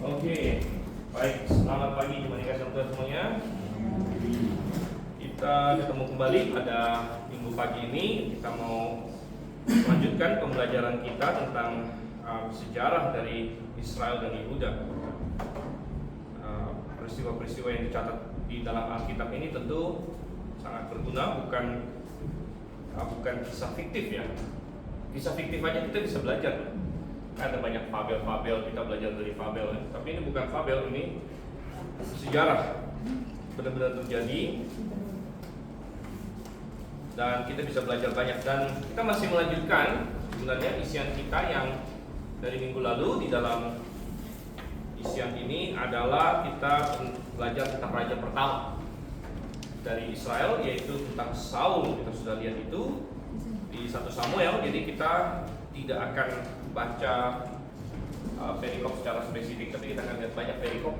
Oke, baik. Selamat pagi teman kasih Tuhan semuanya. Kita ketemu kembali pada minggu pagi ini. Kita mau melanjutkan pembelajaran kita tentang sejarah dari Israel dan Yehuda. Peristiwa-peristiwa yang dicatat di dalam Alkitab ini tentu sangat berguna, bukan kisah fiktif ya. Kisah fiktif aja kita bisa belajar. Ada banyak fabel-fabel, kita belajar dari fabel ya. Tapi ini bukan fabel, ini sejarah benar-benar terjadi dan kita bisa belajar banyak. Dan kita masih melanjutkan sebenarnya isian kita yang dari minggu lalu. Di dalam isian ini adalah kita belajar tentang raja pertama dari Israel, yaitu tentang Saul. Kita sudah lihat itu di 1 Samuel. Jadi kita tidak akan baca perikop secara spesifik, tapi kita akan lihat banyak perikop.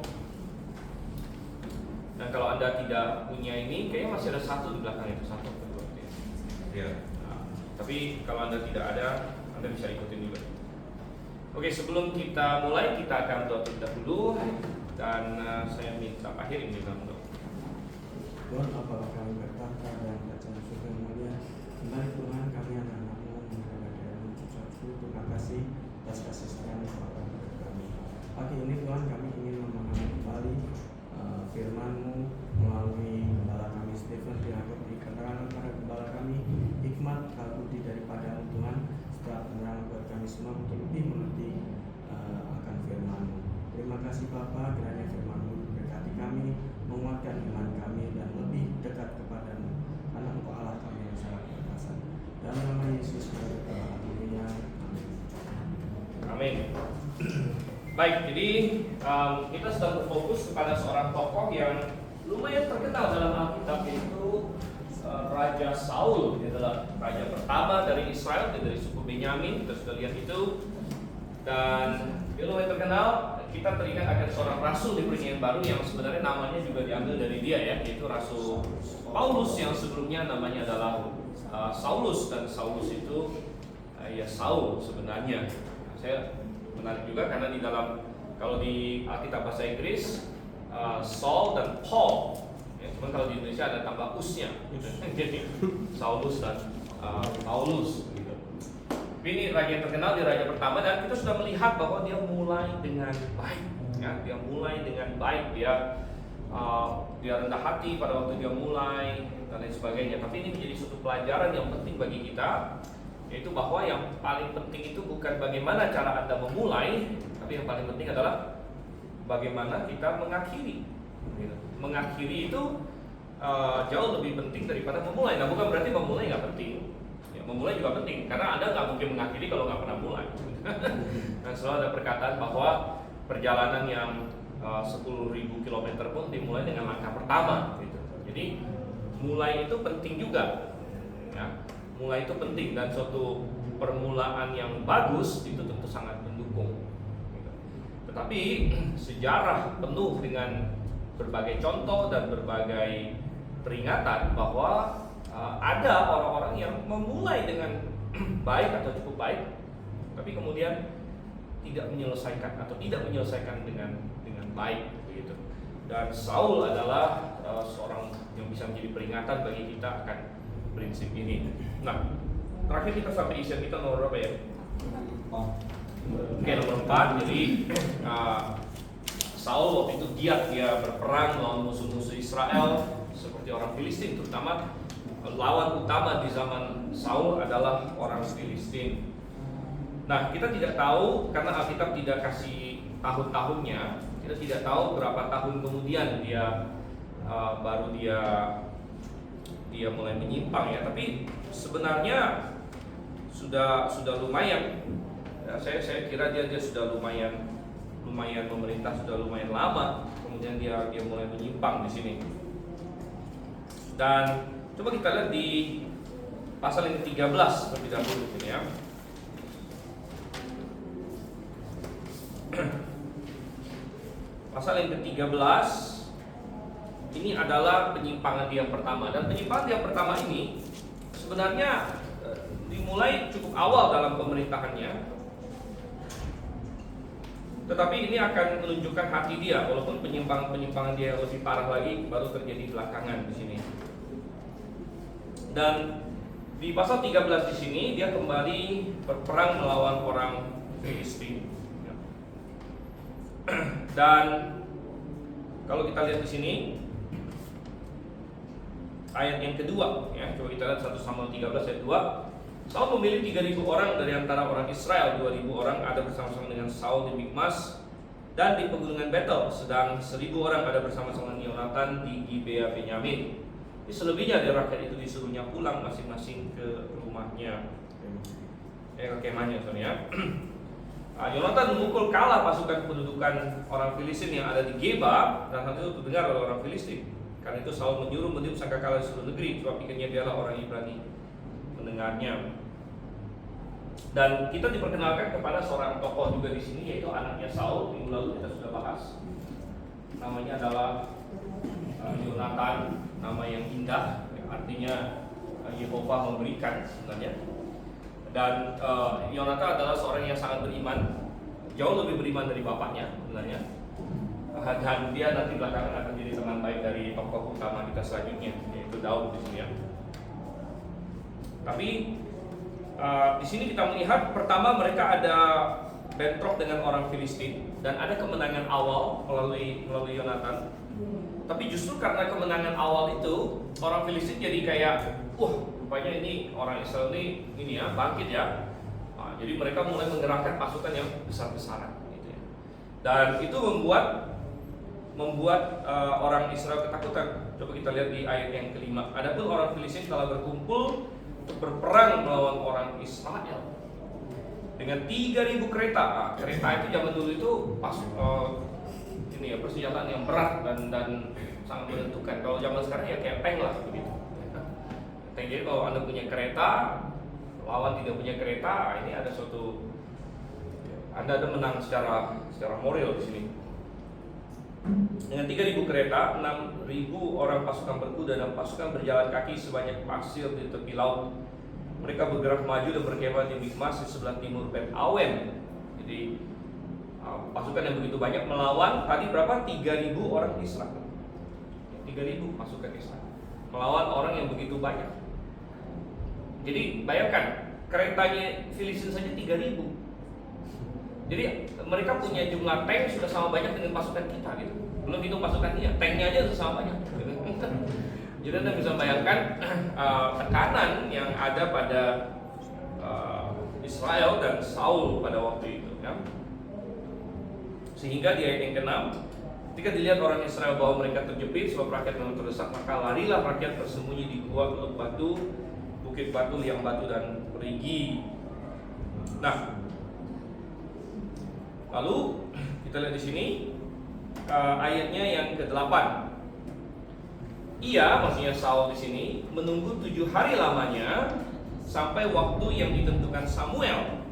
Dan kalau Anda tidak punya ini, kayaknya masih ada satu di belakang itu, satu atau dua. Ya. Nah, tapi kalau Anda tidak ada, Anda bisa ikutin juga. Oke, sebelum kita mulai, kita akan doa terlebih dahulu. Dan saya minta Pak Hir ini dalam doa. Tuhan, apakah kami berkata dan baca surga yang mulia, kembali Tuhan kami anak-anakmu menghadap mengucap syukur, terima kasih atas kasih sayang kepada kami. Pagi ini Tuhan kami ingin memahami kembali firman-Mu melalui gembala kami Stephen. Biarlah beri keterangan kepada gembala kami hikmat kalbudi daripada Tuhan, setelah penerangan buat kami semua untuk lebih mengerti akan firman-Mu. Terima kasih Bapa, kiranya firman-Mu berkati kami, menguatkan iman kami dan lebih dekat kepada-Mu, karena Engkau Allah kami yang sangat perkasa. Dalam nama Yesus kami berdoa. Haleluya. Amin. Baik, jadi kita sedang berfokus kepada seorang tokoh yang lumayan terkenal dalam Alkitab, yaitu Raja Saul. Dia adalah raja pertama dari Israel, dari suku Benyamin. Kita sudah lihat itu. Dan dia lumayan terkenal. Kita teringat akan seorang rasul di Perjanjian Baru yang sebenarnya namanya juga diambil dari dia ya, yaitu Rasul Paulus, yang sebelumnya namanya adalah Saulus. Dan Saulus itu ya Saul sebenarnya. Saya menarik juga karena di dalam, kalau di Alkitab bahasa Inggris Saul dan Paul ya, cuman kalau di Indonesia ada tambah usnya gitu. Jadi Saulus dan Paulus gitu. Ini raja yang terkenal, dia raja pertama, dan kita sudah melihat bahwa dia mulai dengan baik ya. Dia mulai dengan baik, dia rendah hati pada waktu dia mulai dan lain sebagainya. Tapi ini menjadi suatu pelajaran yang penting bagi kita, yaitu bahwa yang paling penting itu bukan bagaimana cara Anda memulai, tapi yang paling penting adalah bagaimana kita mengakhiri. Mengakhiri itu jauh lebih penting daripada memulai. Nah, bukan berarti memulai nggak penting. Ya, memulai juga penting, karena Anda nggak mungkin mengakhiri kalau nggak pernah mulai. Dan selalu ada perkataan bahwa perjalanan yang 10.000 km pun dimulai dengan langkah pertama. Gitu. Jadi mulai itu penting juga. Ya. Mulai itu penting, dan suatu permulaan yang bagus itu tentu sangat mendukung. Tetapi sejarah penuh dengan berbagai contoh dan berbagai peringatan bahwa ada orang-orang yang memulai dengan baik atau cukup baik, tapi kemudian tidak menyelesaikan dengan baik begitu. Dan Saul adalah seorang yang bisa menjadi peringatan bagi kita akan prinsip ini. Nah, terakhir kita sampai isian kita nomor berapa ya? Oke, nomor 4. Jadi Saul waktu itu giat, dia berperang melawan musuh-musuh Israel seperti orang Filistin. Terutama lawan utama di zaman Saul adalah orang Filistin. Nah, kita tidak tahu karena Alkitab tidak kasih tahun-tahunnya. Kita tidak tahu berapa tahun kemudian dia mulai menyimpang ya. Tapi sebenarnya sudah lumayan. Ya, saya kira dia sudah lumayan pemerintah, sudah lumayan lama. Kemudian dia mulai menyimpang di sini. Dan coba kita lihat di pasal yang ke-13 terlebih dahulu ini ya. Pasal yang ke-13 ini adalah penyimpangan dia pertama, dan penyimpangan dia pertama ini sebenarnya dimulai cukup awal dalam pemerintahannya. Tetapi ini akan menunjukkan hati dia, walaupun penyimpangan dia lebih parah lagi baru terjadi belakangan di sini. Dan di pasal 13 di sini dia kembali berperang melawan orang Filistin. Dan kalau kita lihat di sini ayat yang kedua, ya, coba kita lihat 1 Samuel 13 ayat 2. Saul memilih 3.000 orang dari antara orang Israel, 2.000 orang ada bersama-sama dengan Saul di Mikmas dan di pegunungan Betel, sedang 1.000 orang ada bersama-sama dengan Yonatan di Gibea Benyamin. Selebihnya dari rakyat itu disuruhnya pulang masing-masing ke rumahnya, ke kemahnya, soalnya. Yonatan memukul kalah pasukan pendudukan orang Filistin yang ada di Geba, dan hal itu terdengar oleh orang Filistin. Karena itu Saul menyuruh meniup sangkakala di seluruh negeri, sebab ikannya biarlah orang Ibrani mendengarnya. Dan kita diperkenalkan kepada seorang tokoh juga di sini, yaitu anaknya Saul. Minggu lalu kita sudah bahas. Namanya adalah Yonatan, nama yang indah, artinya Yehova memberikan sebenarnya. Dan Yonatan adalah seorang yang sangat beriman, jauh lebih beriman dari bapaknya sebenarnya. Dan dia nanti belakangan akan jadi teman baik dari tokoh utama kita selanjutnya, yaitu Daud di sini ya. Tapi di sini kita melihat pertama mereka ada bentrok dengan orang Filistin dan ada kemenangan awal melalui Yonatan. Tapi justru karena kemenangan awal itu orang Filistin jadi kayak, rupanya ini orang Israel ini ya bangkit ya. Jadi mereka mulai menggerakkan pasukan yang besar-besaran gitu ya. Dan itu membuat orang Israel ketakutan. Coba kita lihat di ayat yang kelima. Adapun orang Filistin telah berkumpul untuk berperang melawan orang Israel dengan 3.000 kereta. Kereta itu zaman dulu itu persenjataan yang berat dan sangat menentukan. Kalau zaman sekarang ya kayak tank lah begitu. Tank, jadi kalau Anda punya kereta, lawan tidak punya kereta, ini ada suatu Anda ada menang secara moral di sini. Dengan 3.000 kereta, 6.000 orang pasukan berkuda dan pasukan berjalan kaki sebanyak pasir di tepi laut. Mereka bergerak maju dan berkemah di Mikmas di sebelah timur Bet Awen. Jadi pasukan yang begitu banyak melawan tadi berapa? 3.000 orang Israel. 3.000 pasukan Israel melawan orang yang begitu banyak. Jadi bayangkan, keretanya Filistin saja 3.000. Jadi mereka punya jumlah tank sudah sama banyak dengan pasukan kita gitu. Belum hitung pasukannya, tanknya aja sudah sama banyak. Jadi Anda bisa bayangkan tekanan yang ada pada Israel dan Saul pada waktu itu ya. Sehingga di ayat yang ke-6, ketika dilihat orang Israel bahwa mereka terjepit sebab rakyat memang terdesak, maka larilah rakyat bersembunyi di gua teluk batu, bukit batu, liang batu dan perigi. Nah, lalu kita lihat di sini ayatnya yang ke-8. Ia, maksudnya Saul di sini, menunggu 7 hari lamanya sampai waktu yang ditentukan Samuel.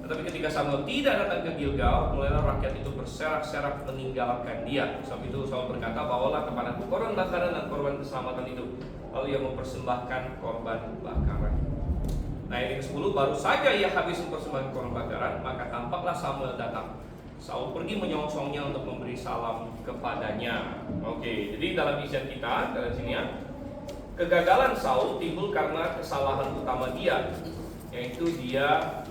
Tetapi ketika Samuel tidak datang ke Gilgal, mulailah rakyat itu berserak-serak meninggalkan dia. Sebab itu Saul berkata, bawalah kepadaku korban bakaran dan korban keselamatan itu. Lalu ia mempersembahkan korban bakaran. Nah, ayat ke-10, baru saja ia habis mempersembahkan korban bakaran, maka tampaklah Samuel datang. Saul pergi menyongsongnya untuk memberi salam kepadanya. Oke, jadi dalam isian kita dari sini ya, kegagalan Saul timbul karena kesalahan utama dia, yaitu dia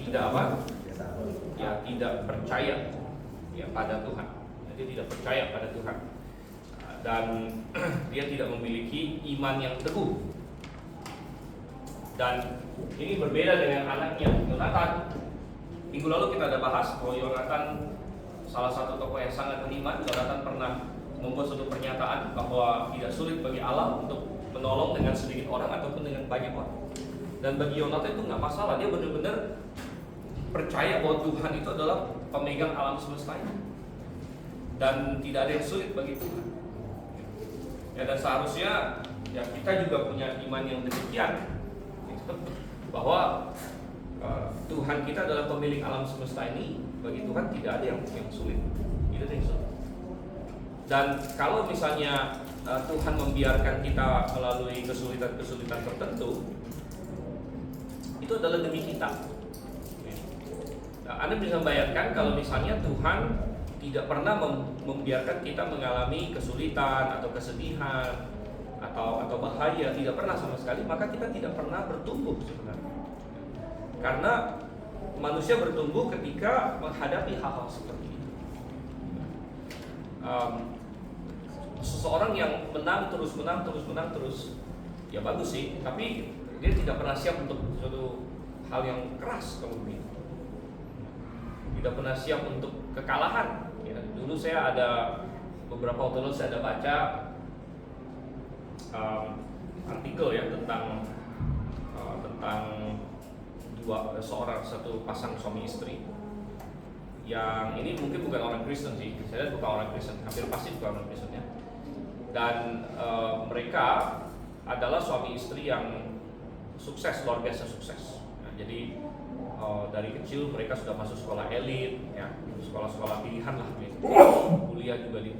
tidak percaya ya pada Tuhan. Dia tidak percaya pada Tuhan dan dia tidak memiliki iman yang teguh. Dan ini berbeda dengan anaknya Yonatan. Minggu lalu kita ada bahas bahwa Yonatan salah satu tokoh yang sangat beriman. Yonatan pernah membuat suatu pernyataan bahwa tidak sulit bagi Allah untuk menolong dengan sedikit orang ataupun dengan banyak orang. Dan bagi Yonatan itu nggak masalah, dia benar-benar percaya bahwa Tuhan itu adalah pemegang alam semesta ini. Dan tidak ada yang sulit bagi Tuhan. Ya, dan seharusnya ya kita juga punya iman yang demikian, bahwa Tuhan kita adalah pemilik alam semesta ini. Bagi Tuhan tidak ada yang sulit, tidak ada yang sulit. Dan kalau misalnya Tuhan membiarkan kita melalui kesulitan-kesulitan tertentu, itu adalah demi kita. Nah, Anda bisa bayangkan kalau misalnya Tuhan tidak pernah membiarkan kita mengalami kesulitan atau kesedihan atau bahaya, tidak pernah sama sekali, maka kita tidak pernah bertumbuh sebenarnya. Karena manusia bertumbuh ketika menghadapi hal-hal seperti itu. Seseorang yang menang terus, ya bagus sih, tapi dia tidak pernah siap untuk suatu hal yang keras kemudian. Tidak pernah siap untuk kekalahan. Ya, dulu saya ada beberapa waktu lalu saya ada baca artikel ya tentang satu pasang suami istri yang ini mungkin bukan orang Kristen sih, saya lihat bukan orang Kristen, hampir pasti bukan orang Kristen ya. Dan mereka adalah suami istri yang sukses, luar biasa sukses. Nah, jadi dari kecil mereka sudah masuk sekolah elit, ya, sekolah-sekolah pilihan lah, gitu. Kuliah juga di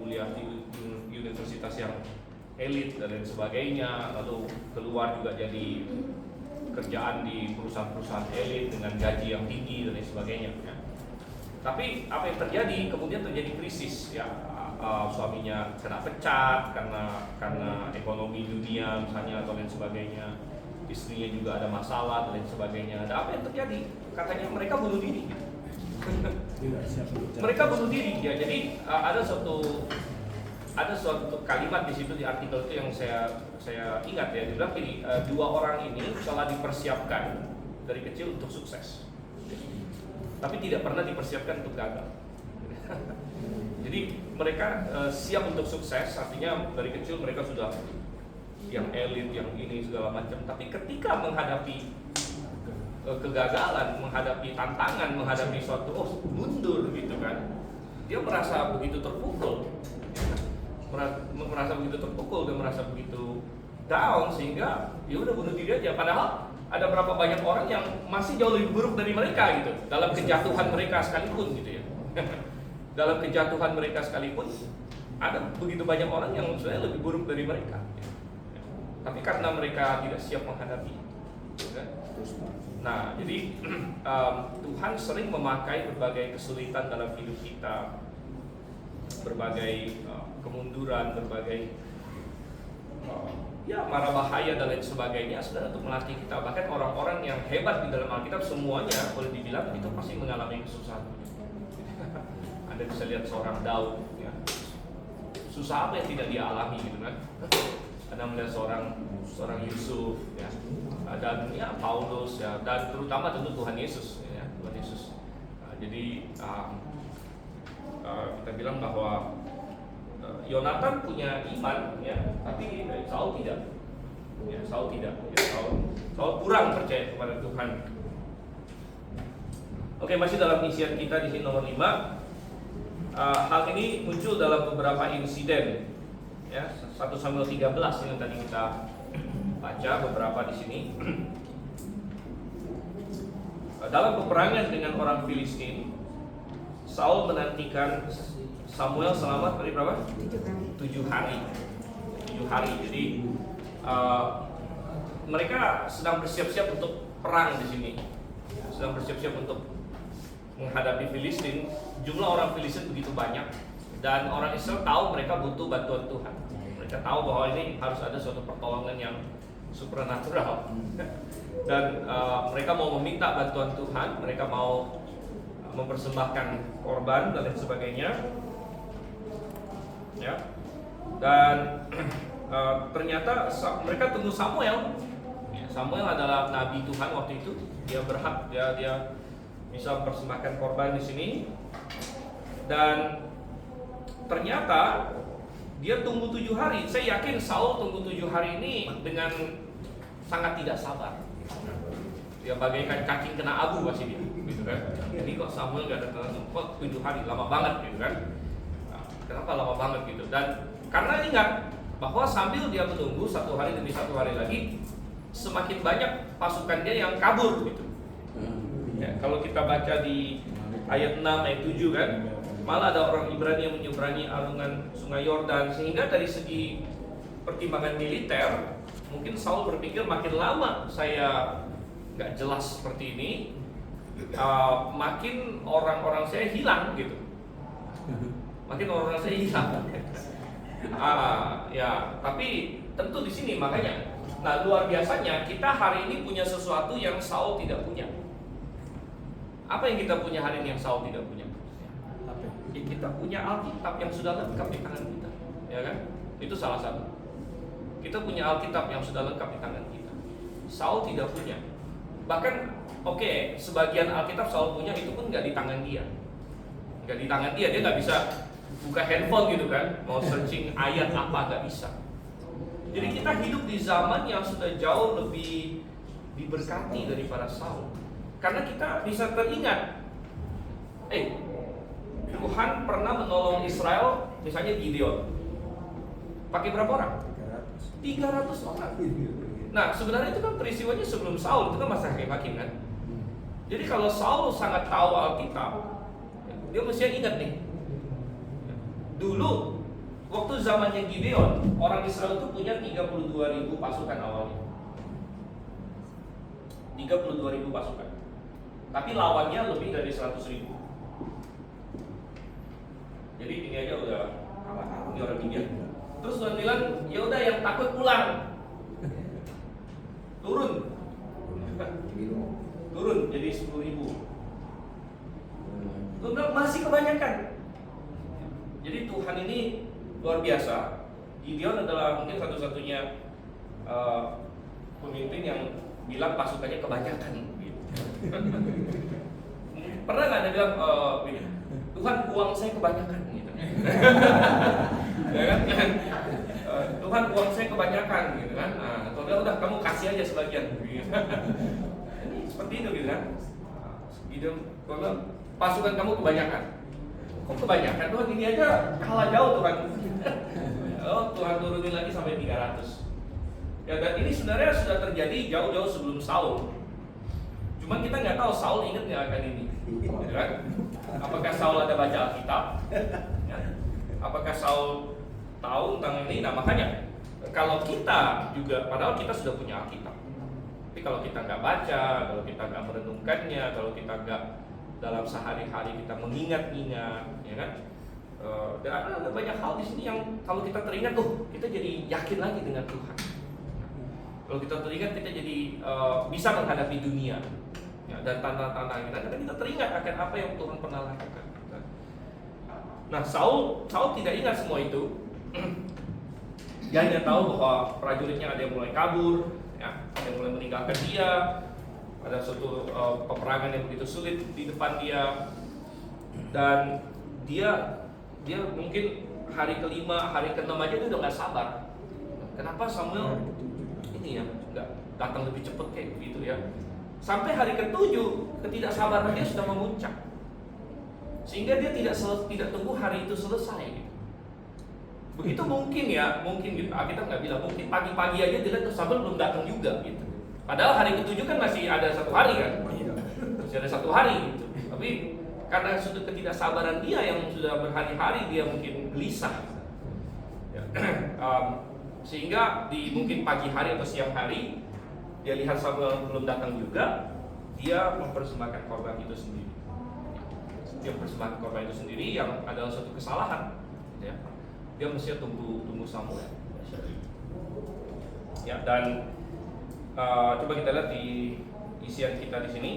universitas yang elit dan lain sebagainya, lalu keluar juga jadi kerjaan di perusahaan-perusahaan elit dengan gaji yang tinggi dan lain sebagainya. Ya. Tapi apa yang terjadi? Kemudian terjadi krisis, ya, suaminya kena pecat karena ekonomi dunia misalnya atau lain sebagainya. Istrinya juga ada masalah dan lain sebagainya. Dan apa yang terjadi? Katanya mereka bunuh diri. Mereka bunuh diri ya. Jadi ada suatu kalimat di situ di artikel itu yang saya ingat ya. Dia bilang gini, dua orang ini telah dipersiapkan dari kecil untuk sukses, tapi tidak pernah dipersiapkan untuk gagal. Jadi mereka siap untuk sukses, artinya dari kecil mereka sudah yang elit, yang ini segala macam. Tapi ketika menghadapi kegagalan, menghadapi tantangan, menghadapi suatu mundur gitu kan, dia merasa begitu terpukul, merasa begitu terpukul dan merasa begitu down sehingga dia udah bunuh diri aja. Padahal ada berapa banyak orang yang masih jauh lebih buruk dari mereka gitu dalam kejatuhan mereka sekalipun gitu ya. Dalam kejatuhan mereka sekalipun ada begitu banyak orang yang sebenarnya lebih buruk dari mereka. Tapi karena mereka tidak siap menghadapi, kan? Nah, jadi Tuhan sering memakai berbagai kesulitan dalam hidup kita, berbagai kemunduran, berbagai ya mara bahaya dan lain sebagainya, sebenarnya untuk melatih kita. Bahkan orang-orang yang hebat di dalam Alkitab semuanya boleh dibilang itu pasti mengalami kesusahan. Anda bisa lihat seorang Daud, ya. Susah apa yang tidak dia alami gitu kan? Anda melihat seorang Yusuf, ya, dan ya Paulus, ya, dan terutama tentu Tuhan Yesus, ya, Tuhan Yesus. Jadi kita bilang bahwa Yonatan punya iman, ya, tapi Saul tidak. Ya, Saul tidak. Ya, Saul kurang percaya kepada Tuhan. Oke, masih dalam isian kita di sini nomor 5. Hal ini muncul dalam beberapa insiden. Ya, 1 Samuel 13 yang tadi kita baca beberapa di sini. Dalam peperangan dengan orang Filistin, Saul menantikan Samuel selama berapa? 7 hari. Jadi mereka sedang bersiap-siap untuk perang di sini. Sedang bersiap-siap untuk menghadapi Filistin. Jumlah orang Filistin begitu banyak dan orang Israel tahu mereka butuh bantuan Tuhan. Mereka tahu bahwa ini harus ada suatu pertolongan yang supernatural. Dan mereka mau meminta bantuan Tuhan, mereka mau mempersembahkan korban dan lain sebagainya. Ya. Dan ternyata mereka tunggu Samuel. Samuel adalah nabi Tuhan waktu itu. Dia berhak, dia bisa mempersembahkan korban di sini. Dan ternyata dia tunggu 7 hari. Saya yakin Saul tunggu 7 hari ini dengan sangat tidak sabar. Dia bagaikan cacing kena abu pasti dia, gitu kan? Ini kok Samuel gak datang, kok 7 hari, lama banget gitu kan? Nah, kenapa lama banget gitu? Dan karena ingat bahwa sambil dia menunggu 1 hari demi 1 hari lagi, semakin banyak pasukan dia yang kabur gitu. Ya, kalau kita baca di ayat 6 ayat 7 kan, malah ada orang Ibrani yang menyeberangi alungan sungai Yordan, sehingga dari segi pertimbangan militer mungkin Saul berpikir makin lama saya nggak jelas seperti ini, makin orang-orang saya hilang gitu. Makin orang-orang saya hilang. Ya, tapi tentu di sini makanya. Nah, luar biasanya kita hari ini punya sesuatu yang Saul tidak punya. Apa yang kita punya hari ini yang Saul tidak punya? Ya, kita punya Alkitab yang sudah lengkap di tangan kita, ya kan? Itu salah satu. Kita punya Alkitab yang sudah lengkap di tangan kita. Saul tidak punya. Bahkan, sebagian Alkitab Saul punya itu pun nggak di tangan dia. Nggak di tangan dia, dia nggak bisa buka handphone gitu kan, mau searching ayat apa nggak bisa. Jadi kita hidup di zaman yang sudah jauh lebih diberkati daripada Saul. Karena kita bisa teringat, Tuhan pernah menolong Israel, misalnya Gideon. Pakai berapa orang? 300 orang. Nah, sebenarnya itu kan peristiwanya sebelum Saul, itu kan masa hakim kan. Jadi kalau Saul sangat tahu Alkitab, dia mesti ingat nih. Dulu waktu zamannya Gideon, orang Israel itu punya 32.000 pasukan awalnya. 32.000 pasukan. Tapi lawannya lebih dari 100.000. Jadi ini aja udah kalah di orang India. Terus Tuhan bilang, ya udah yang takut pulang. Turun jadi 10.000. Tuhan bilang masih kebanyakan. Jadi Tuhan ini luar biasa. Gideon adalah mungkin satu-satunya pemimpin yang bilang pasukannya kebanyakan. Pernah nggak ada bilang, Tuhan uang saya kebanyakan gitu. Ya kan? Tuhan uang saya kebanyakan gitu kan. Nah, Tuhan bilang udah kamu kasih aja sebagian. Ini seperti itu gitu kan. Gideon bilang pasukan kamu kebanyakan. Kok kebanyakan? Tuhan ini aja kalah jauh Tuhan. Tuhan turunin lagi sampai 300. Ya, dan ini sebenarnya sudah terjadi jauh-jauh sebelum Saul. Cuman kita nggak tahu Saul ingat nggak akan ini, gitu kan? Apakah Saul ada baca Alkitab? Ya. Apakah Saul tahu tentang ini? Nah makanya kalau kita juga, padahal kita sudah punya Alkitab, tapi kalau kita nggak baca, kalau kita nggak merenungkannya, kalau kita nggak dalam sehari-hari kita mengingat-ingat, ya kan? Dan ada banyak hal di sini yang kalau kita teringat, kita jadi yakin lagi dengan Tuhan. Kalau kita teringat, kita jadi bisa menghadapi dunia, ya, dan tantangan kita. Karena kita teringat akan apa yang Tuhan pernah lakukan. Nah, Saul tidak ingat semua itu. Dia hanya tahu bahwa prajuritnya ada yang mulai kabur, ya, ada yang mulai meninggalkan dia. Ada suatu peperangan yang begitu sulit di depan dia, dan dia mungkin hari kelima, hari keenam aja dia udah nggak sabar. Kenapa Samuel ini ya nggak datang lebih cepat kayak begitu ya? Sampai hari ketujuh ketidaksabaran dia sudah memuncak, sehingga dia tidak tunggu hari itu selesai. Gitu. Begitu mungkin gitu. Kita nggak bilang mungkin pagi-pagi aja dilihat tuh Samuel belum datang juga gitu. Padahal hari ketujuh kan masih ada 1 hari kan, masih ada 1 hari gitu. Tapi karena sudah ketidaksabaran dia yang sudah berhari-hari dia mungkin gelisah, ya. Sehingga di mungkin pagi hari atau siang hari dia lihat Samuel belum datang juga, dia mempersembahkan korban itu sendiri. Dia mempersembahkan korban itu sendiri yang adalah suatu kesalahan, ya. Dia mesti tunggu Samuel. Ya, dan coba kita lihat di isian kita di sini.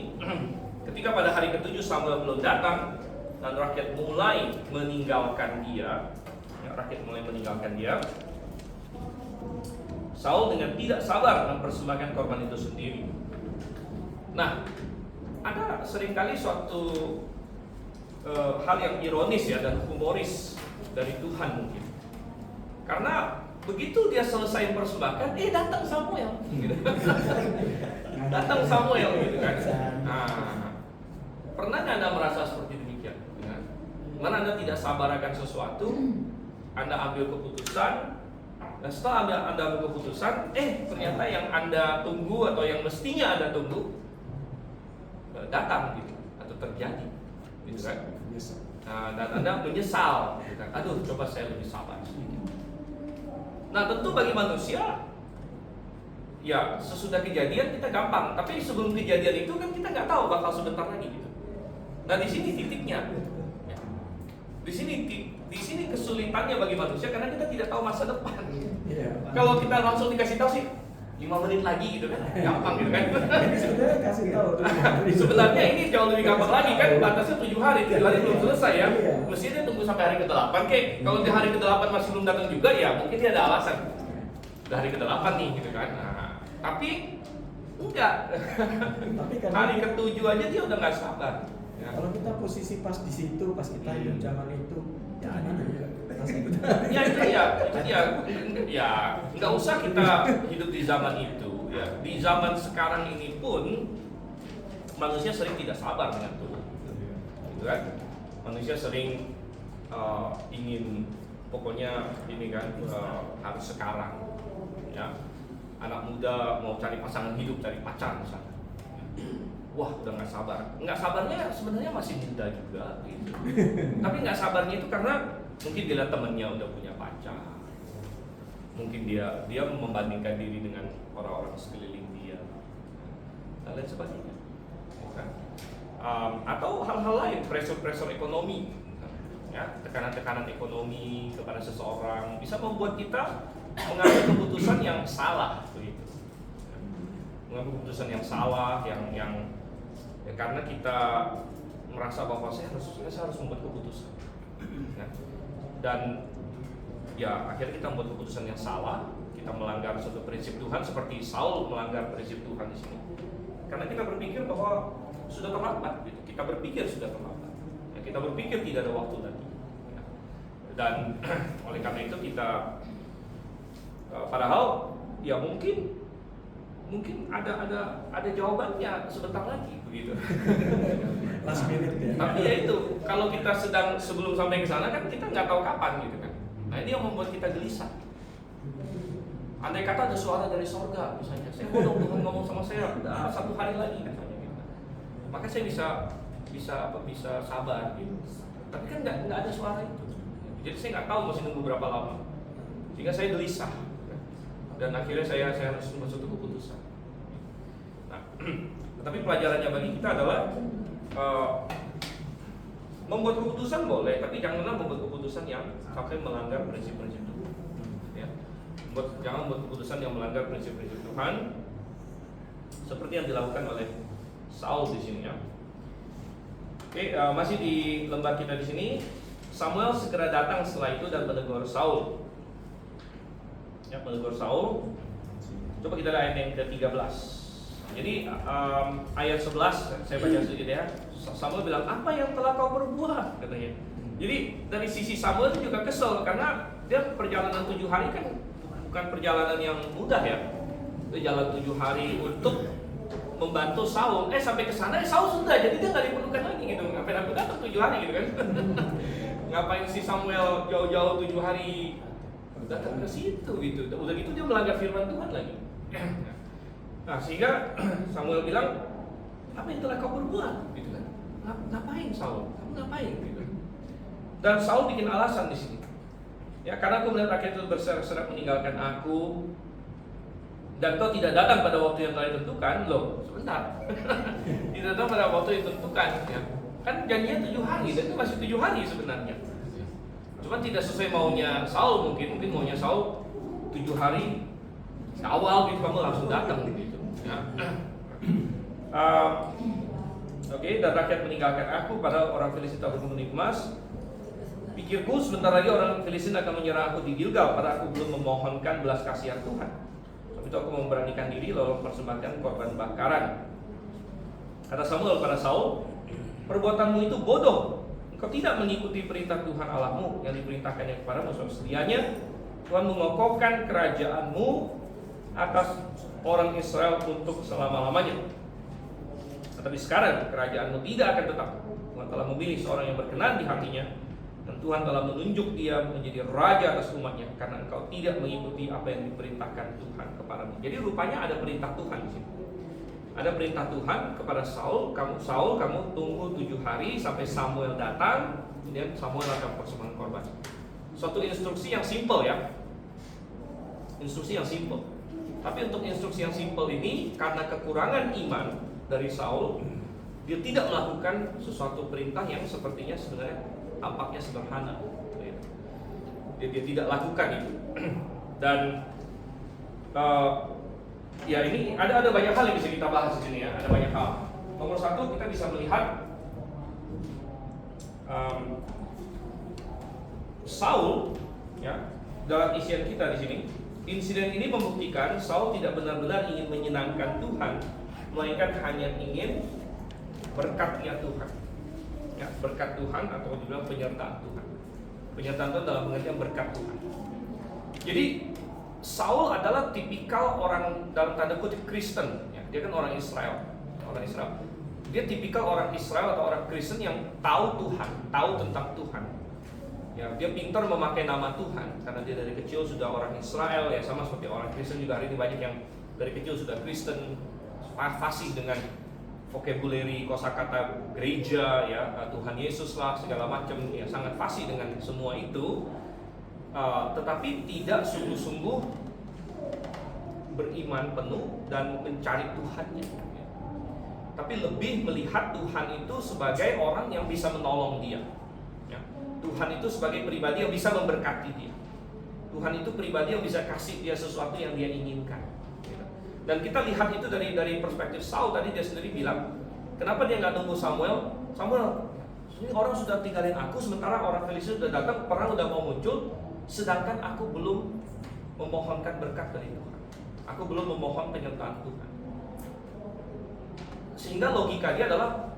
Ketika pada hari ketujuh Samuel belum datang dan rakyat mulai meninggalkan dia, Saul dengan tidak sabar mempersembahkan korban itu sendiri. Nah, ada seringkali suatu hal yang ironis ya dan humoris dari Tuhan mungkin. Karena begitu dia selesai mempersembahkan, datang Samuel, gitu. Datang Samuel, gitu kan. Nah, pernah nggak Anda merasa seperti demikian? Mana Anda tidak sabar akan sesuatu, Anda ambil keputusan, dan setelah Anda ambil keputusan, ternyata yang Anda tunggu atau yang mestinya Anda tunggu datang, gitu, atau terjadi, gitu kan? Nah, dan Anda menyesal, gitu kan? Aduh, coba saya lebih sabar sedikit. Nah, tentu bagi manusia ya sesudah kejadian kita gampang, tapi sebelum kejadian itu kan kita nggak tahu bakal sebentar lagi gitu. Nah di sini titiknya, ya. Di sini kesulitannya bagi manusia karena kita tidak tahu masa depan. Iya. Kalau kita langsung dikasih tahu sih 5 menit lagi gitu kan, gampang gitu kan. Ini sebenarnya kasih tahu tuh. Sebenarnya ini jauh lebih gampang lagi kan, batasnya 7 hari, 7 hari belum selesai ya. Iya. Mestinya dia tunggu sampai hari ke-8 kek. Kalau di hari ke-8 masih belum datang juga ya mungkin dia ada alasan. Udah hari ke-8 nih gitu kan. Nah, tapi enggak. Tapi kan Hari ke-7 aja dia udah nggak sabar. Ya. kalau kita posisi pas di situ, pas kita hidup zaman itu, ya ada ya. Ya itu ya nggak usah kita hidup di zaman itu ya. Di zaman sekarang ini pun manusia sering tidak sabar dengan Tuhan, gitu kan? Manusia sering ingin pokoknya ini kan harus sekarang ya. Anak muda mau cari pasangan hidup, cari pacar misalnya, wah udah nggak sabar. Nggak sabarnya sebenarnya masih muda juga gitu. Tapi nggak sabarnya itu karena mungkin dia lihat temannya udah punya pacar, mungkin dia membandingkan diri dengan orang-orang sekeliling dia dan lain sebagainya, ya. Atau hal-hal lain, pressure ekonomi, ya, tekanan ekonomi kepada seseorang bisa membuat kita mengambil keputusan yang salah, begitu. Mengambil keputusan yang salah, yang ya, karena kita merasa bahwa saya harus membuat keputusan. Ya. Dan ya akhirnya kita membuat keputusan yang salah, kita melanggar suatu prinsip Tuhan seperti Saul melanggar prinsip Tuhan di sini. Karena kita berpikir bahwa sudah terlambat, gitu. Kita berpikir sudah terlambat. Ya, kita berpikir tidak ada waktu lagi. Ya. Dan oleh karena itu kita padahal ya mungkin ada jawabannya sebentar lagi begitu. Last minute ya. Tapi ya itu, kalau kita sebelum sampai ke sana kan kita nggak tahu kapan gitu kan. Nah ini yang membuat kita gelisah. Andai kata ada suara dari sorga misalnya, saya mau dong Tuhan ngomong sama saya, udah 1 hari lagi misalnya gitu. Maka saya bisa sabar gitu. Tapi kan nggak ada suara itu. Jadi saya nggak tahu mesti nunggu berapa lama. Sehingga saya gelisah. Dan akhirnya saya harus membuat suatu keputusan. Nah, tetapi pelajarannya bagi kita adalah membuat keputusan boleh, tapi janganlah membuat keputusan yang sampai melanggar prinsip-prinsip Tuhan. Ya. Jangan membuat keputusan yang melanggar prinsip-prinsip Tuhan, seperti yang dilakukan oleh Saul di sini ya. Oke, masih di lembar kita di sini. Samuel segera datang setelah itu dan menegur Saul. Ya, menegur Saul. Coba kita lihat ayat yang ke-13. Jadi ayat 11 saya baca sedikit ya. Samuel bilang, apa yang telah kau perbuat, katanya. Jadi dari sisi Samuel itu juga kesel karena dia perjalanan 7 hari kan bukan perjalanan yang mudah ya. Dia jalan 7 hari untuk membantu Saul. Sampai ke sana Saul sudah, jadi dia nggak diperlukan lagi gitu. Ngapain aku datang 7 hari gitu kan? Ngapain si Samuel jauh-jauh 7 hari datang ke situ gitu. Udah gitu dia melanggar firman Tuhan lagi. Nah, sehingga Samuel bilang, apa yang telah kau perbuat? Gitu kan? Ngapain Saul? Kamu ngapain? Gitu. Dan Saul bikin alasan di sini. Ya, karena aku melihat rakyat itu berserak-serak meninggalkan aku, dan kau tidak datang pada waktu yang telah ditentukan. Loh, sebentar. Tidak datang pada waktu yang ditentukan. Ya. Kan janjinya 7 hari, dan itu masih 7 hari sebenarnya. Cuma tidak sesuai maunya Saul, mungkin maunya Saul 7 hari awal gitu kamu langsung datang gitu. Ya. Oke, dan rakyat meninggalkan aku pada orang Filistin bergumul emas. Pikirku sebentar lagi orang Filistin akan menyerang aku di Gilgal, pada aku belum memohonkan belas kasihan Tuhan. Sebab itu aku memberanikan diri lalu mempersembahkan korban bakaran. Kata Samuel pada Saul, perbuatanmu itu bodoh. Engkau tidak mengikuti perintah Tuhan Allahmu yang diperintahkannya kepadamu. Sesungguhnya Tuhan mengokohkan kerajaanmu atas orang Israel untuk selama-lamanya. Tetapi sekarang kerajaanmu tidak akan tetap. Tuhan telah memilih seorang yang berkenan di hatinya, dan Tuhan telah menunjuk dia menjadi raja atas umatnya, karena engkau tidak mengikuti apa yang diperintahkan Tuhan kepadamu. Jadi rupanya ada perintah Tuhan di sini. Ada perintah Tuhan kepada Saul, kamu tunggu 7 hari sampai Samuel datang, kemudian Samuel akan persembahkan korban. Suatu instruksi yang simple ya. Instruksi yang simple. Tapi untuk instruksi yang simpel ini, karena kekurangan iman dari Saul, dia tidak melakukan sesuatu perintah yang sepertinya sebenarnya tampaknya sederhana. Dia tidak lakukan itu. Dan ya ini ada banyak hal yang bisa kita bahas di sini ya. Ada banyak hal. Nomor satu, kita bisa melihat Saul, ya, dalam isian kita di sini. Insiden ini membuktikan Saul tidak benar-benar ingin menyenangkan Tuhan, melainkan hanya ingin berkatnya Tuhan, ya, berkat Tuhan atau dibilang penyertaan Tuhan. Penyertaan Tuhan dalam pengertian berkat Tuhan. Jadi Saul adalah tipikal orang dalam tanda kutip Kristen, ya. Dia kan orang Israel. Dia tipikal orang Israel atau orang Kristen yang tahu Tuhan, tahu tentang Tuhan. Ya, dia pintar memakai nama Tuhan karena dia dari kecil sudah orang Israel, ya, sama seperti orang Kristen juga hari ini banyak yang dari kecil sudah Kristen, fasih dengan vocabulary kosakata gereja, ya, Tuhan Yesus lah segala macam, ya, sangat fasih dengan semua itu, tetapi tidak sungguh-sungguh beriman penuh dan mencari Tuhannya, ya. Tapi lebih melihat Tuhan itu sebagai orang yang bisa menolong dia, ya. Tuhan itu sebagai pribadi yang bisa memberkati dia. Tuhan itu pribadi yang bisa kasih dia sesuatu yang dia inginkan. Dan kita lihat itu dari perspektif Saul. Tadi dia sendiri bilang, kenapa dia nggak nunggu Samuel? Ini orang sudah tinggalin aku, sementara orang Filistin sudah datang, perang sudah mau muncul, sedangkan aku belum memohonkan berkat dari Tuhan. Aku belum memohon penyertaan Tuhan. Sehingga logika dia adalah,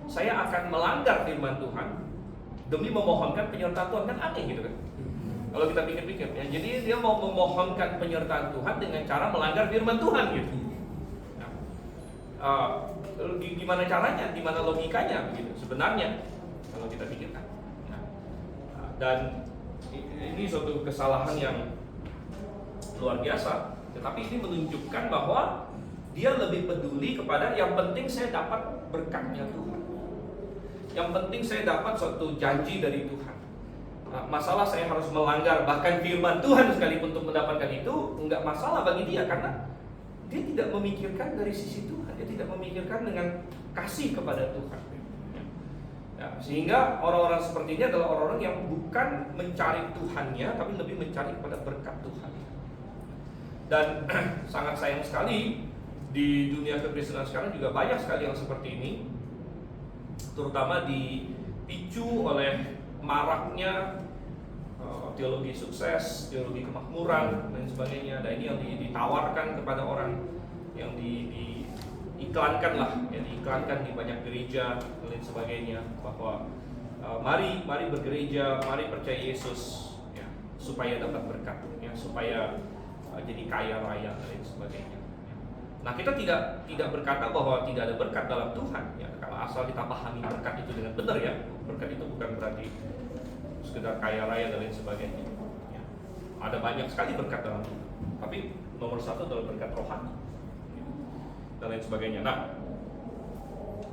saya akan melanggar firman Tuhan demi memohonkan penyertaan Tuhan. Kan aneh gitu kan, kalau kita pikir-pikir, ya. Jadi dia mau memohonkan penyertaan Tuhan dengan cara melanggar firman Tuhan gitu. Nah, gimana caranya, gimana logikanya gitu sebenarnya kalau kita pikirkan. Nah, dan ini suatu kesalahan yang luar biasa. Tetapi ini menunjukkan bahwa dia lebih peduli kepada yang penting saya dapat berkatnya Tuhan. Yang penting saya dapat suatu janji dari Tuhan. Nah, masalah saya harus melanggar bahkan firman Tuhan sekalipun untuk mendapatkan itu enggak masalah bagi dia, karena dia tidak memikirkan dari sisi Tuhan. Dia tidak memikirkan dengan kasih kepada Tuhan. Ya, sehingga orang-orang seperti ini adalah orang-orang yang bukan mencari Tuhannya, tapi lebih mencari kepada berkat Tuhan. Dan sangat sayang sekali di dunia kekristenan sekarang juga banyak sekali yang seperti ini, terutama dipicu oleh maraknya teologi sukses, teologi kemakmuran dan sebagainya. Dan ini yang ditawarkan kepada orang, yang diiklankan lah, yang diiklankan di banyak gereja dan lain sebagainya, bahwa mari bergereja, mari percaya Yesus, ya, supaya dapat berkat, ya, supaya jadi kaya raya dan lain sebagainya. Nah, kita tidak berkata bahwa tidak ada berkat dalam Tuhan, ya, kalau asal kita pahami berkat itu dengan benar, ya. Berkat itu bukan berarti sekedar kaya raya dan lain sebagainya, ya. Ada banyak sekali berkat dalam Tuhan, tapi nomor satu adalah berkat rohani, ya, dan lain sebagainya. Nah,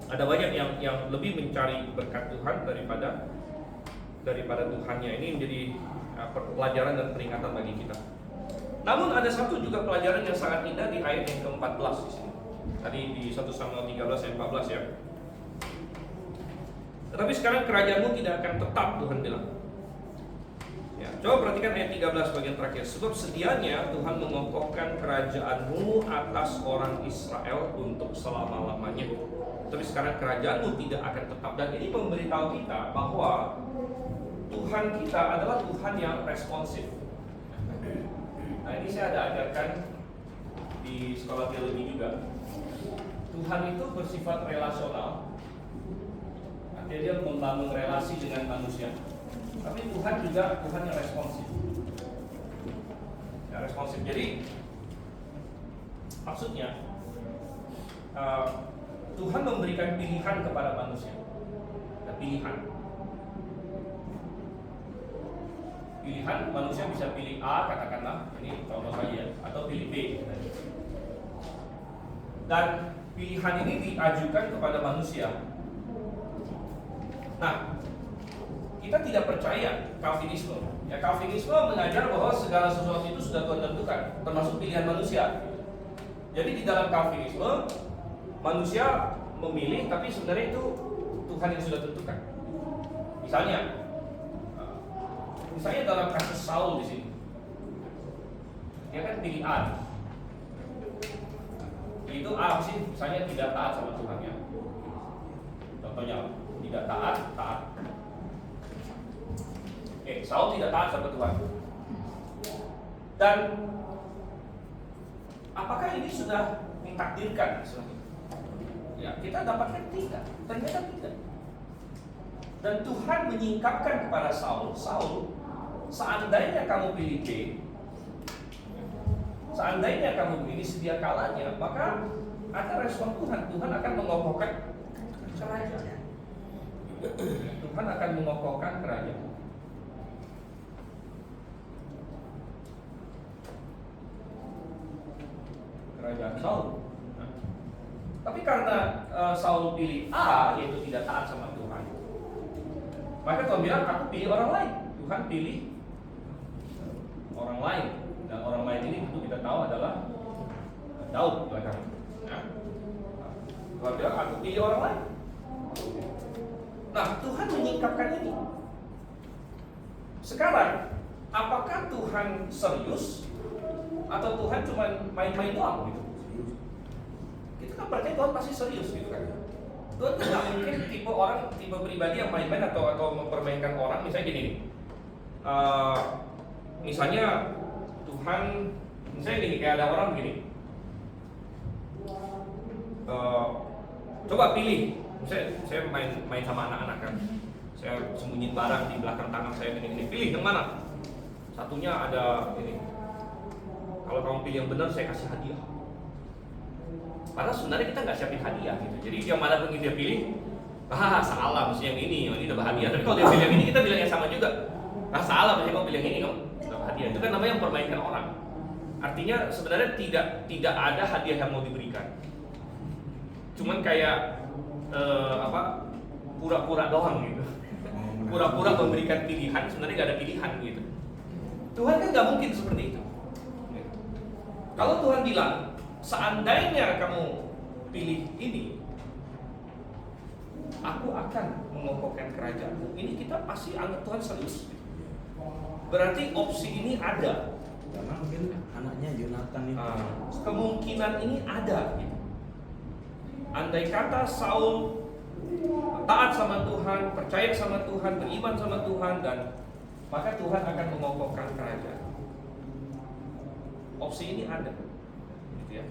ada banyak yang lebih mencari berkat Tuhan daripada Tuhannya. Ini menjadi pelajaran dan peringatan bagi kita. Namun ada satu juga pelajaran yang sangat indah di ayat yang ke-14 di sini. Tadi di 1 Samuel 13 ayat 14, ya. Tetapi sekarang kerajaanmu tidak akan tetap, Tuhan bilang. Ya, coba perhatikan ayat 13 bagian terakhir. Sebab sedianya Tuhan mengokohkan kerajaanmu atas orang Israel untuk selama-lamanya. Tapi sekarang kerajaanmu tidak akan tetap. Dan ini memberitahu kita bahwa Tuhan kita adalah Tuhan yang responsif. Nah, ini saya ada ajarkan di sekolah teologi juga. Tuhan itu bersifat relasional, artinya dia membangun relasi dengan manusia. Tapi Tuhan juga Tuhan yang responsif. Ya, responsif. Jadi maksudnya Tuhan memberikan pilihan kepada manusia. Ada pilihan. Pilihan manusia bisa pilih A, katakanlah, ini contoh saja, atau pilih B. Dan pilihan ini diajukan kepada manusia. Nah, kita tidak percaya Calvinisme. Ya, Calvinisme mengajar bahwa segala sesuatu itu sudah Tuhan tentukan, termasuk pilihan manusia. Jadi di dalam Calvinisme manusia memilih, tapi sebenarnya itu Tuhan yang sudah tentukan. Misalnya dalam kasus Saul di sini, dia kan pilih A. Itu A sih, misalnya tidak taat sama Tuhan ya. Contohnya tidak taat. Saul tidak taat sama Tuhan. Dan apakah ini sudah ditakdirkan? Ya, kita dapatkan tidak. Ternyata tidak. Dan Tuhan menyingkapkan kepada Saul, seandainya kamu pilih B, seandainya kamu pilih sedia kalanya, maka ada respon Tuhan. Tuhan akan mengokohkan kerajaan. Tuhan akan mengokohkan kerajaan. Kerajaan Saul. Tapi karena Saul pilih A, yaitu tidak taat sama Tuhan, maka Tuhan bilang, aku pilih orang lain. Tuhan pilih orang lain. Dan orang lain ini tentu kita tahu adalah Daud belakang. Ya. Tuhan bilang, aku pilih orang lain. Nah, Tuhan menyingkapkan ini. Sekarang, apakah Tuhan serius atau Tuhan cuma main-main doang gitu? Kita kan percaya Tuhan pasti serius gitu kan. Tuhan tidak mungkin tipe pribadi yang main-main atau mempermainkan orang. Misalnya gini, misalnya Tuhan, misalnya gini, kayak ada orang gini, coba pilih. Misalnya saya main sama anak-anak kan, saya sembunyiin barang di belakang tangan saya gini, pilih yang mana? Satunya ada ini. Kalau kamu pilih yang benar, saya kasih hadiah. Padahal sebenarnya kita nggak siapin hadiah gitu. Jadi yang mana pun dia pilih, salah, mesti yang ini dapat hadiah. Tapi kalau dia pilih yang ini, kita bilang yang sama juga. Salah, mesti kamu pilih yang ini, kamu dapat hadiah. Itu kan namanya mempermainkan orang. Artinya sebenarnya tidak ada hadiah yang mau diberikan. Cuman kayak pura-pura doang gitu. Pura-pura memberikan pilihan, sebenarnya nggak ada pilihan gitu. Tuhan kan nggak mungkin seperti itu. Kalau Tuhan bilang, seandainya kamu pilih ini, aku akan mengokohkan kerajaanmu. Ini kita pasti anggap Tuhan serius. Berarti opsi ini ada. Karena mungkin anaknya Yonatan itu. Kemungkinan ini ada. Gitu. Andai kata Saul taat sama Tuhan, percaya sama Tuhan, beriman sama Tuhan, dan maka Tuhan akan mengokohkan kerajaan. Opsi ini ada, gitu ya.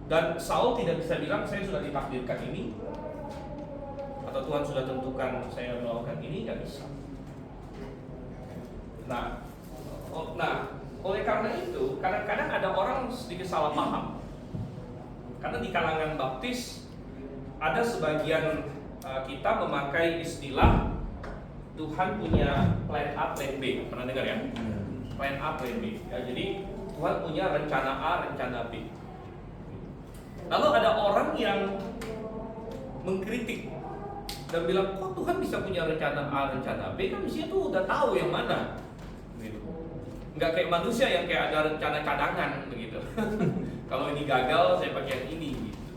Dan Saul tidak bisa bilang saya sudah ditakdirkan ini, atau Tuhan sudah tentukan saya melakukan ini, nggak bisa. Nah, oleh karena itu kadang-kadang ada orang sedikit salah paham. Karena di kalangan Baptis ada sebagian kita memakai istilah Tuhan punya plan A, plan B. Pernah dengar ya? Plan A, plan B. Ya, jadi Tuhan punya rencana A, rencana B. Lalu ada orang yang mengkritik dan bilang, kok Tuhan bisa punya rencana A, rencana B? Kan mestinya tuh udah tahu yang mana. Gitu. Nggak kayak manusia yang kayak ada rencana cadangan begitu. Kalau ini gagal, saya pakai yang ini. Gitu.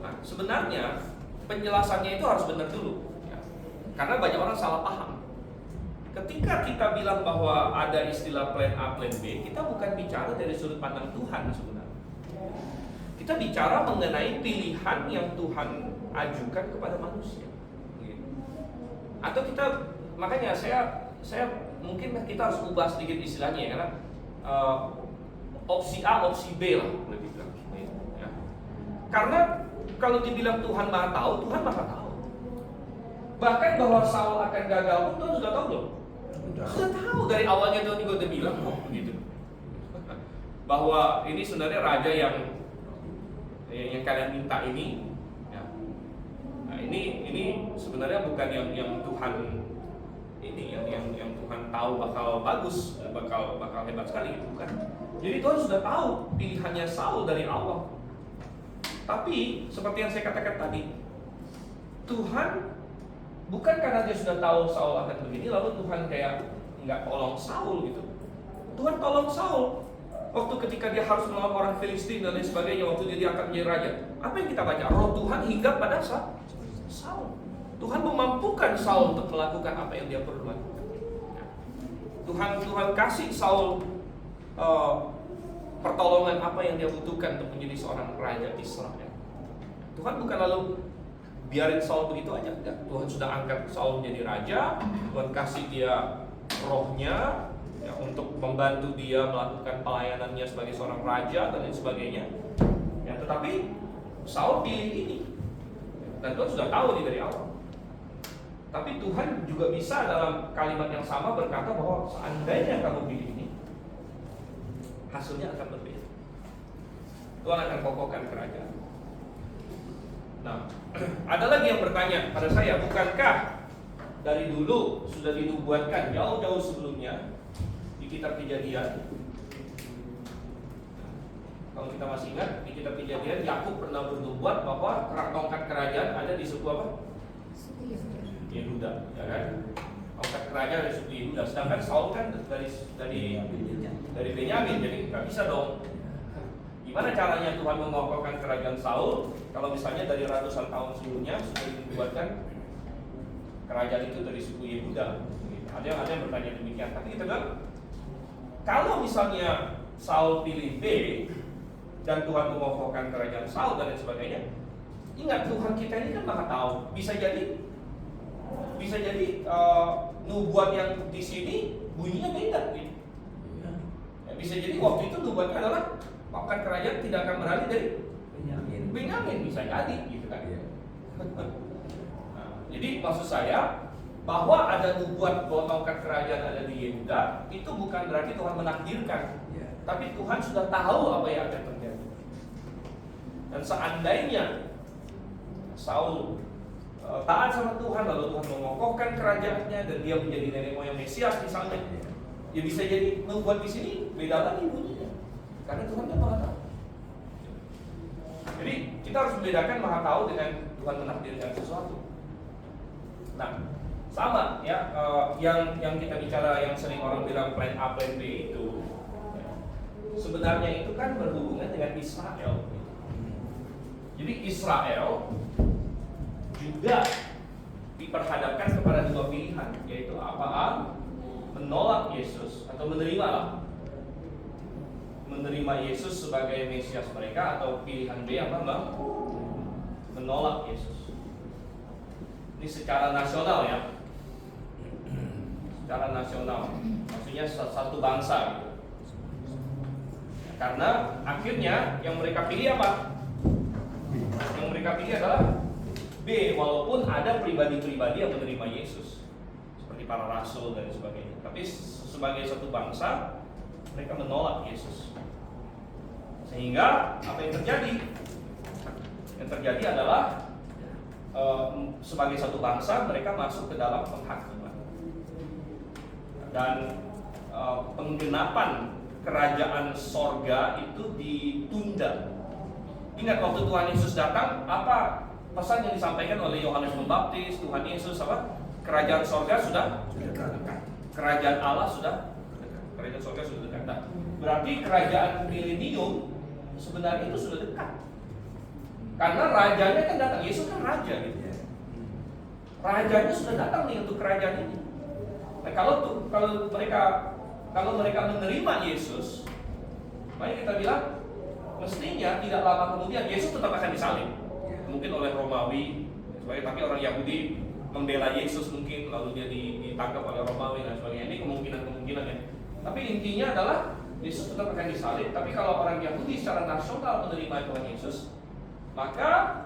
Nah, sebenarnya penjelasannya itu harus benar dulu. Ya. Karena banyak orang salah paham. Ketika kita bilang bahwa ada istilah plan A, plan B, kita bukan bicara dari sudut pandang Tuhan sebenarnya. Kita bicara mengenai pilihan yang Tuhan ajukan kepada manusia. Gitu. Atau kita, makanya saya mungkin kita harus ubah sedikit istilahnya ya, karena opsi A, opsi B lah lebih bilang. Ya. Karena kalau dibilang Tuhan Maha Tahu, Tuhan Maha Tahu. Bahkan bahwa Saul akan gagal pun Tuhan sudah tahu loh. Sudah tahu dari awalnya, Tuhan juga udah bilang kok begitu. Bahwa ini sebenarnya raja yang kalian minta ini. Ya. Nah, ini sebenarnya bukan yang Tuhan ini yang Tuhan tahu bakal bagus, bakal hebat sekali, bukan. Jadi Tuhan sudah tahu pilihannya Saul dari awal. Tapi seperti yang saya katakan tadi, Tuhan bukan karena dia sudah tahu Saul akan begini lalu Tuhan kayak nggak tolong Saul gitu. Tuhan tolong Saul, Waktu ketika dia harus melawan orang Filistin dan lain sebagainya, waktu dia diangkat menjadi raja, apa yang kita baca? Roh Tuhan hinggap pada Saul. Tuhan memampukan Saul untuk melakukan apa yang dia perlu lakukan. Tuhan kasih Saul pertolongan apa yang dia butuhkan untuk menjadi seorang raja Israel. Tuhan bukan lalu biarin Saul begitu aja, enggak. Tuhan sudah angkat Saul menjadi raja. Tuhan kasih dia rohnya ya, untuk membantu dia melakukan pelayanannya sebagai seorang raja dan lain sebagainya. Ya, tetapi Saul pilih ini, dan Tuhan sudah tahu ini dari awal. Tapi Tuhan juga bisa dalam kalimat yang sama berkata bahwa seandainya kamu pilih ini, hasilnya akan berbeda. Tuhan akan kokohkan kerajaan. Nah, ada lagi yang bertanya pada saya, bukankah dari dulu sudah dinubuatkan jauh-jauh sebelumnya di kitab Kejadian? Kalau kita masih ingat, di kitab Kejadian Yakub pernah bernubuat bahwa tongkat kerajaan ada di suku apa? Yehuda, ya kan? Tongkat kerajaan dari suku Yehuda. Sedangkan Saul kan dari Benyamin, jadi nggak bisa dong. Gimana caranya Tuhan mengokohkan kerajaan Saul kalau misalnya dari ratusan tahun sebelumnya sudah dibuatkan kerajaan itu dari suku Yehuda? Ada yang bertanya demikian. Tapi kita bilang, kalau misalnya Saul pilih B dan Tuhan mengokohkan kerajaan Saul dan lain sebagainya, ingat Tuhan kita ini kan maha tahu. Bisa jadi nubuat yang di sini bunyinya beda. Gitu. Ya, bisa jadi waktu itu nubuatnya adalah bahkan kerajaan tidak akan beralih dari Benyamin, bisa jadi gitu kan. Nah, jadi maksud saya bahwa ada nubuat bahwa tongkat kerajaan ada di Yehuda itu bukan berarti Tuhan menakdirkan, tapi Tuhan sudah tahu apa yang akan terjadi. Dan seandainya Saul taat sama Tuhan, lalu Tuhan mengokohkan kerajaannya dan dia menjadi nenek moyang Mesias misalnya, ya bisa jadi nubuat di sini beda lagi bunyinya. Karena Tuhan kan maha tahu. Jadi kita harus membedakan maha tahu dengan Tuhan menakdirkan sesuatu. Nah, sama ya, yang kita bicara yang sering orang bilang plan A, plan B itu ya, sebenarnya itu kan berhubungan dengan Israel. Jadi Israel juga diperhadapkan kepada dua pilihan, yaitu apa? A, menolak Yesus atau menerima Yesus sebagai Mesias mereka, atau pilihan B apa Bang? Menolak Yesus. Ini secara nasional ya. Secara nasional. Maksudnya satu bangsa gitu. Karena akhirnya yang mereka pilih apa? Yang mereka pilih adalah B, walaupun ada pribadi-pribadi yang menerima Yesus seperti para rasul dan sebagainya. Tapi sebagai satu bangsa mereka menolak Yesus. Sehingga apa yang terjadi? Yang terjadi adalah sebagai satu bangsa mereka masuk ke dalam penghakiman. Dan penggenapan kerajaan sorga itu ditunda. Ingat waktu Tuhan Yesus datang, apa pesan yang disampaikan oleh Yohanes Pembaptis? Tuhan Yesus apa? Kerajaan sorga sudah dekat. Kerajaan Allah sudah dekat. Kerajaan sorga sudah dekat. Nah, berarti kerajaan milenium sebenarnya itu sudah dekat. Karena rajanya kan datang. Yesus kan raja gitu. Rajanya sudah datang nih untuk kerajaan ini. Nah, kalau mereka menerima Yesus, maka kita bilang mestinya tidak lama kemudian Yesus tetap akan disalib. Mungkin oleh Romawi, tapi orang Yahudi membela Yesus mungkin, lalu dia ditangkap oleh Romawi dan sebagainya. Ini kemungkinan ya. Tapi intinya adalah Yesus tetap akan disalib. Tapi kalau orang Yahudi secara nasional menerima Tuhan Yesus, maka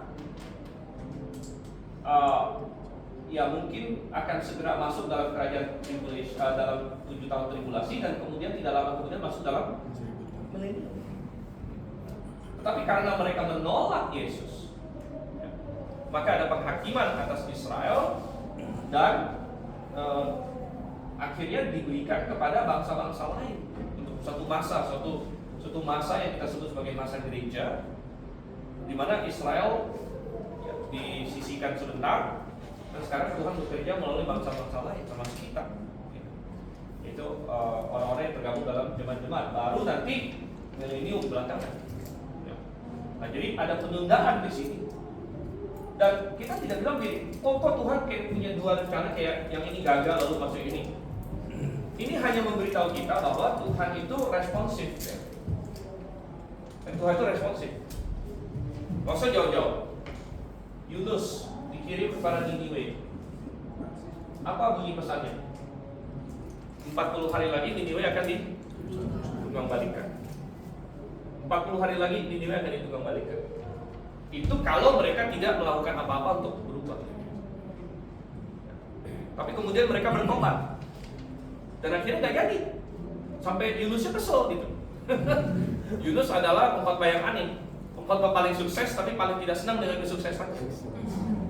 ya mungkin akan segera masuk dalam kerajaan tribulasi, dalam 7 tahun tribulasi, dan kemudian tidak lama kemudian masuk dalam milenium. Tetapi karena mereka menolak Yesus, ya, maka ada penghakiman atas Israel dan akhirnya diberikan kepada bangsa-bangsa lain untuk suatu masa yang kita sebut sebagai masa gereja, di mana Israel ya, disisihkan sebentar. Dan sekarang Tuhan bekerja melalui bangsa-bangsa lain, termasuk kita. Itu orang-orang yang tergabung dalam jemaat-jemaat. Baru nanti milenium belakangan. Ya. Nah, jadi ada penundaan di sini. Dan kita tidak bilang gini, kok Tuhan kayak punya dua rencana kayak yang ini gagal lalu masuk ini. Ini hanya memberitahu kita bahwa Tuhan itu responsif. Ya. Dan Tuhan itu responsif. Nggak usah jauh-jauh. Yunus dikirim kepada Niniwe. Apa bunyi pesannya? 40 hari lagi Niniwe akan ditunggang balikan. 40 hari lagi Niniwe akan ditunggang balikan. Itu kalau mereka tidak melakukan apa-apa untuk berubah. Tapi kemudian mereka bertobat. Dan akhirnya nggak jadi. Sampai Yunusnya kesel gitu. Yunus adalah pengkhotbah yang aneh. Pengkhotbah paling sukses tapi paling tidak senang dengan kesuksesan.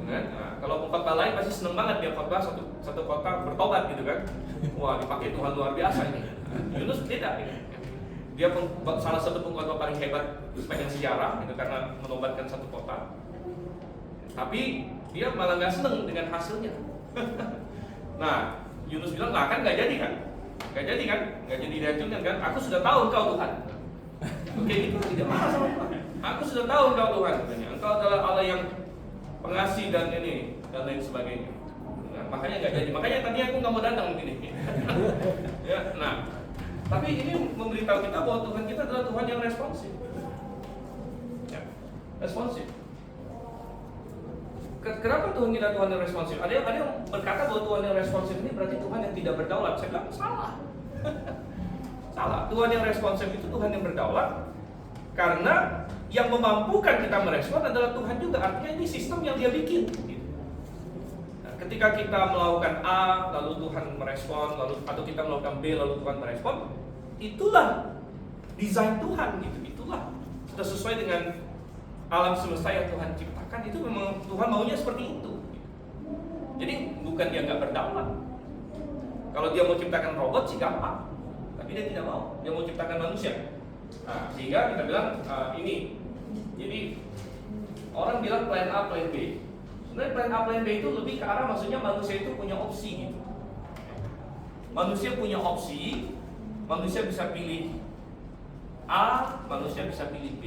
Nah, kalau pengkhotbah lain pasti senang banget dia khotbah satu kota bertobat gitu kan. Wah, dipakai Tuhan luar biasa ini. Yunus tidak. Dia salah satu pengkhotbah paling hebat sepanjang sejarah itu karena menobatkan satu kota. Tapi dia malah nggak senang dengan hasilnya. Nah, Yunus bilang nggak jadi kan? Nggak jadi dihancurkan kan? Aku sudah tahu engkau Tuhan. Oke, itu tidak marah sama Tuhan. Aku sudah tahu engkau Tuhan. Engkau adalah Allah yang pengasih dan ini dan lain sebagainya. Nah, makanya nggak jadi. Makanya tadi aku nggak mau datang mungkin ini. Ya, nah, tapi ini memberitahu kita bahwa Tuhan kita adalah Tuhan yang responsif. Ya, responsif. Kenapa Tuhan kita Tuhan yang responsif? Ada yang berkata bahwa Tuhan yang responsif ini berarti Tuhan yang tidak berdaulat. Saya bilang salah. Salah. Tuhan yang responsif itu Tuhan yang berdaulat. Karena yang memampukan kita merespon adalah Tuhan juga. Artinya ini sistem yang Dia bikin. Nah, ketika kita melakukan A, lalu Tuhan merespon, atau kita melakukan B, lalu Tuhan merespon, itulah desain Tuhan. Gitu. Itulah sudah sesuai dengan alam semesta yang Tuhan ciptakan. Itu memang Tuhan maunya seperti itu. Jadi bukan Dia nggak berdaulat. Kalau Dia mau ciptakan robot sih gampang, tapi Dia tidak mau. Dia mau ciptakan manusia. Nah, sehingga kita bilang ini. Jadi orang bilang plan A, plan B. Sebenarnya plan A, plan B itu lebih ke arah maksudnya manusia itu punya opsi gitu. Manusia punya opsi, manusia bisa pilih A, manusia bisa pilih B.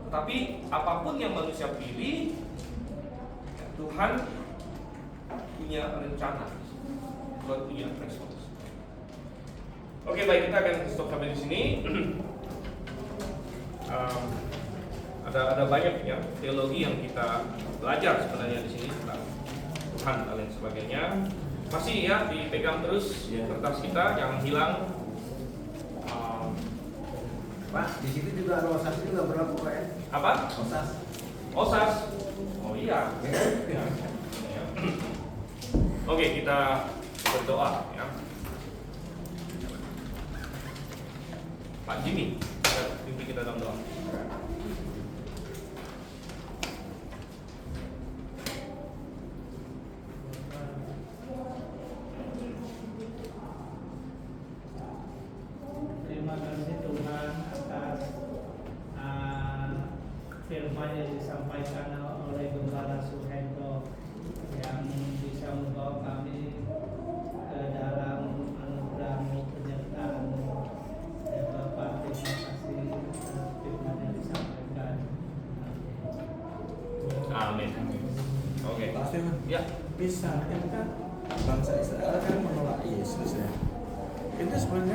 Tetapi apapun yang manusia pilih, Tuhan punya rencana, Tuhan punya respons. Oke, baik, kita akan stop sampai di sini. Ada banyak ya teologi yang kita belajar sebenarnya di sini tentang Tuhan dan lain sebagainya. Masih ya dipegang terus kertas kita, jangan hilang. Pak, di situ juga ada osas juga berlaku Pak ya? Apa? Osas. Osas. Oh iya. Ya. Oke, kita berdoa ya. Pak Jimmy, pimpin kita dalam doa. Terima kasih Tuhan atas firman yang disampaikan oleh Gembala Suhendro yang bisa membawa kami ke dalam anugerah-Mu, penyertaan-Mu. Ya Bapak, terima kasih atas firman yang disampaikan. Amin. Oke. Pak Firman, Ya. misalnya kan bangsa Israel kan menolak Yesus ya. Itu sebenarnya